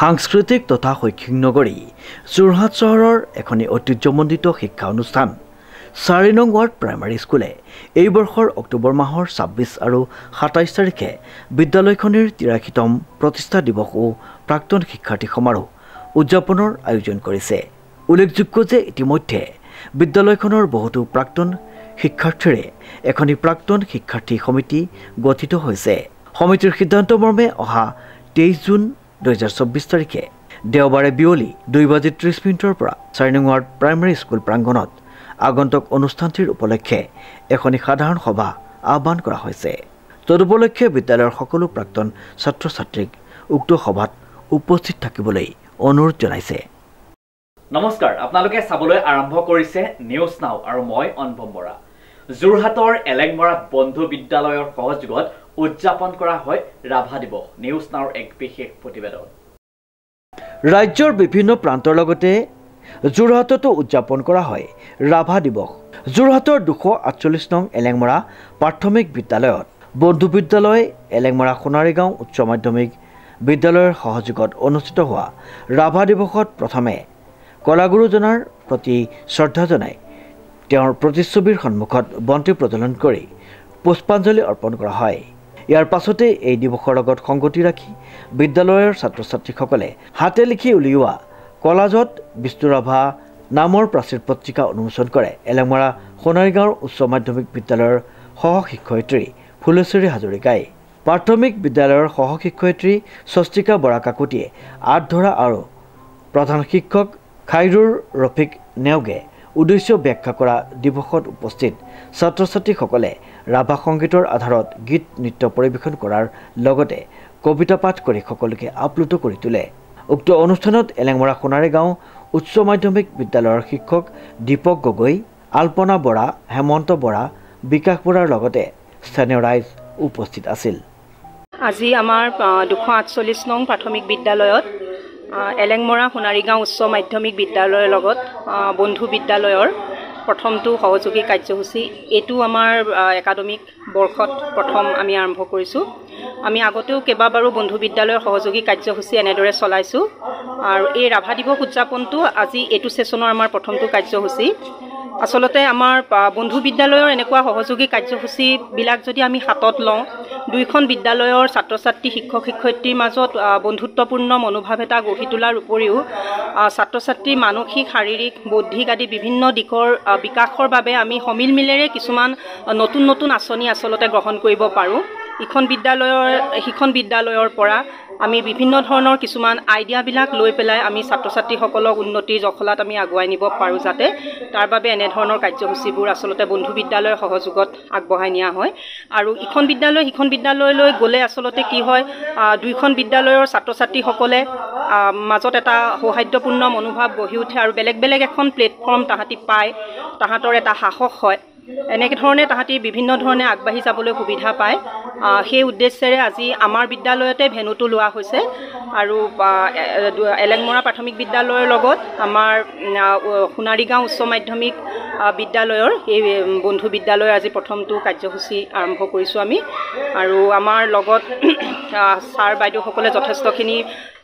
সাংস্কৃতিক তথা শৈক্ষিক নগৰী যোৰহাট চহৰৰ এখন ঐতিহ্যমণ্ডিত শিক্ষা অনুষ্ঠান 4 নং ৱাৰ্ড প্ৰাইমাৰী স্কুলে এই বৰ্ষৰ অক্টোবৰ মাহৰ 26 আৰু 27 তাৰিখে বিদ্যালয়খনৰ 83তম প্ৰতিষ্ঠা দিৱস ও প্ৰাক্তন শিক্ষাৰ্থী সমাৰোহ উদযাপনৰ আয়োজন কৰিছে। উল্লেখযোগ্য যে ইতিমধ্যে বিদ্যালয়খনৰ বহুতো প্ৰাক্তন শিক্ষাৰ্থীৰে এখন প্ৰাক্তন শিক্ষাৰ্থী সমিতি গঠিত হৈছে। সমিতিৰ সিদ্ধান্ত মৰ্মে অহা 23 জুন 2024 তাৰিখে দেওবাৰে বিয়লি 2:30 পৰা 4 নং ৱাৰ্ড প্ৰাইমাৰী স্কুল প্ৰাংগণত আগন্তুক অনুষ্ঠানটিৰ উপলক্ষে এখন সাধাৰণ সভা আহ্বান কৰা হৈছে। তদুপলক্ষে বিদ্যালয়ৰ সকলো প্ৰাক্তন ছাত্ৰ-ছাত্ৰীক উক্ত সভাত উপস্থিত থাকিবলৈ অনুৰোধ জনাইছে। নমস্কাৰ, আপোনালোকে চাবলৈ আৰম্ভ কৰিছে নিউজ নাও আৰু মই অনুপম বৰা। যোৰহাটৰ এলেংমৰাত বন্ধু বিদ্যালয়ৰ সহযোগত উদযাপন কৰা হয় ৰাভা দিৱস। নিউজ নাওৰ এক বিশেষ প্ৰতিবেদন। ৰাজ্যৰ বিভিন্ন প্ৰান্তৰ লগতে যোৰহাটতো উদযাপন কৰা হয় ৰাভা দিৱস। যোৰহাটৰ 248 নং এলেংমৰা প্ৰাথমিক বিদ্যালয়ত বন্ধু বিদ্যালয় এলেংমৰা সোণাৰীগাঁও উচ্চ মাধ্যমিক বিদ্যালয়ৰ সহযোগত অনুষ্ঠিত হোৱা ৰাভা দিৱসত প্ৰথমে কলাগুৰুজনাৰ প্ৰতি শ্ৰদ্ধা জনাই তেওঁৰ প্ৰতিচ্ছবিৰ সন্মুখত বন্তি প্ৰজ্বলন কৰি পুষ্পাঞ্জলি অৰ্পণ কৰা হয়। ইয়াৰ পাছতে এই দিৱসৰ লগত সংগতি ৰাখি বিদ্যালয়ৰ ছাত্ৰ-ছাত্ৰীসকলে হাতে লিখি উলিওৱা কলাজত বিষ্ণুৰাভা নামৰ প্ৰাচীৰ পত্ৰিকা উন্মোচন কৰে এলেংমৰা সোণাৰীগাঁৱৰ উচ্চ মাধ্যমিক বিদ্যালয়ৰ সহশিক্ষয়িত্ৰী ফুলেশ্বৰী হাজৰিকাই। প্ৰাথমিক বিদ্যালয়ৰ সহশিক্ষয়িত্ৰী স্বস্তিকা বৰা কাকতিয়ে আঁত ধৰা আৰু প্ৰধান শিক্ষক খাইৰুৰ ৰফিক নেওগে উদ্দেশ্য ব্যাখ্যা কৰা দিৱসত উপস্থিত ছাত্ৰ-ছাত্ৰীসকলে ৰাভা সংগীতৰ আধাৰত গীত নৃত্য পৰিৱেশন কৰাৰ লগতে কবিতা পাঠ কৰি সকলোকে আপ্লুত কৰি তোলে। উক্ত অনুষ্ঠানত এলেংমৰা সোণাৰীগাঁও উচ্চ মাধ্যমিক বিদ্যালয়ৰ শিক্ষক দীপক গগৈ, আলপনা বৰা, হেমন্ত বৰা, বিকাশ বৰাৰ লগতে স্থানীয় ৰাইজ উপস্থিত আছিল। আজি আমাৰ 248 নং প্ৰাথমিক বিদ্যালয়ত এলেংমৰা সোণাৰীগাঁও উচ্চ মাধ্যমিক বিদ্যালয়ৰ লগত বন্ধু বিদ্যালয়ৰ প্ৰথমটো সহযোগী কাৰ্যসূচী। এইটো আমাৰ একাডেমিক বৰ্ষত প্ৰথম আমি আৰম্ভ কৰিছোঁ। আমি আগতেও কেইবাবাৰো বন্ধু বিদ্যালয়ৰ সহযোগী কাৰ্যসূচী এনেদৰে চলাইছোঁ আৰু এই ৰাভা দিৱস উদযাপনটো আজি এইটো ছেশ্যনৰ আমাৰ প্ৰথমটো কাৰ্যসূচী। আচলতে আমাৰ বন্ধু বিদ্যালয়ৰ এনেকুৱা সহযোগী কাৰ্যসূচীবিলাক যদি আমি হাতত লওঁ, দুইখন বিদ্যালয়ৰ ছাত্ৰ-ছাত্ৰী শিক্ষক শিক্ষয়িত্ৰীৰ মাজত বন্ধুত্বপূৰ্ণ মনোভাৱ এটা গঢ়ি তোলাৰ উপৰিও ছাত্ৰ-ছাত্ৰীৰ মানসিক শাৰীৰিক বৌদ্ধিক আদি বিভিন্ন দিশৰ বিকাশৰ বাবে আমি সমিলমিলেৰে কিছুমান নতুন নতুন আঁচনি আচলতে গ্ৰহণ কৰিব পাৰোঁ। সিখন বিদ্যালয়ৰ পৰা আমি বিভিন্ন ধৰণৰ কিছুমান আইডিয়াবিলাক লৈ পেলাই আমি ছাত্ৰ-ছাত্ৰীসকলক উন্নতিৰ জখলাত আমি আগুৱাই নিব পাৰোঁ, যাতে তাৰ বাবে এনেধৰণৰ কাৰ্যসূচীবোৰ আচলতে বন্ধু বিদ্যালয়ৰ সহযোগত আগবঢ়াই নিয়া হয়। আৰু সিখন বিদ্যালয়লৈ গ'লে আচলতে কি হয়, দুইখন বিদ্যালয়ৰ ছাত্ৰ-ছাত্ৰীসকলে মাজত এটা সৌহাৰ্দ্যপূৰ্ণ মনোভাৱ গঢ়ি উঠে আৰু বেলেগ বেলেগ এখন প্লেটফৰ্ম তাহাঁতি পায়, তাহাঁতৰ এটা সাহস হয়। এনেকৈ ধৰণে তাহাঁতি বিভিন্ন ধৰণে আগবাঢ়ি যাবলৈ সুবিধা পায়। সেই উদ্দেশ্যেৰে আজি আমাৰ বিদ্যালয়তে ভেনুটো লোৱা হৈছে আৰু এলেংমৰা প্ৰাথমিক বিদ্যালয়ৰ লগত আমাৰ সোণাৰীগাঁও উচ্চ মাধ্যমিক বিদ্যালয়ৰ এই বন্ধু বিদ্যালয়ৰ আজি প্ৰথমটো কাৰ্যসূচী আৰম্ভ কৰিছোঁ আমি। আৰু আমাৰ লগত ছাৰ বাইদেউসকলে যথেষ্টখিনি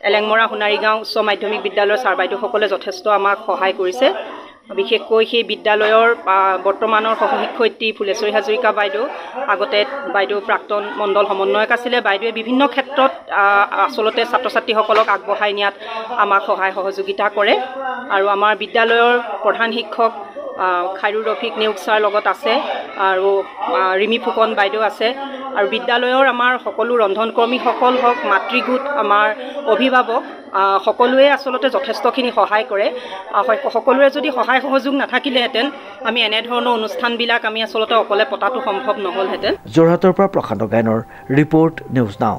এলেংমৰা সোণাৰীগাঁও উচ্চ মাধ্যমিক বিদ্যালয়ৰ ছাৰ বাইদেউসকলে যথেষ্ট আমাক সহায় কৰিছে। বিশেষকৈ সেই বিদ্যালয়ৰ বৰ্তমানৰ সহশিক্ষয়িত্ৰী ফুলেশ্বৰী হাজৰিকা বাইদেউ, আগতে বাইদেউ প্ৰাক্তন মণ্ডল সমন্বয়ক আছিলে। বাইদেৱে বিভিন্ন ক্ষেত্ৰত আচলতে ছাত্ৰ-ছাত্ৰীসকলক আগবঢ়াই নিয়াত আমাক সহায় সহযোগিতা কৰে। আৰু আমাৰ বিদ্যালয়ৰ প্ৰধান শিক্ষক খাইৰুৰ ৰফিক নেওগ ছাৰ লগত আছে আৰু ৰিমি ফুকন বাইদেউ আছে। আৰু বিদ্যালয়ৰ আমাৰ সকলো ৰন্ধনকৰ্মীসকল হওক, মাতৃগোট, আমাৰ অভিভাৱক সকলোৱে আচলতে যথেষ্টখিনি সহায় কৰে। সকলোৰে যদি সহায় সহযোগ নাথাকিলেহেঁতেন আমি এনেধৰণৰ অনুষ্ঠানবিলাক আমি আচলতে অকলে পতাটো সম্ভৱ নহ'লহেঁতেন। যোৰহাটৰ পৰা প্ৰশান্ত গায়নৰ ৰিপৰ্ট, নিউজ নাও।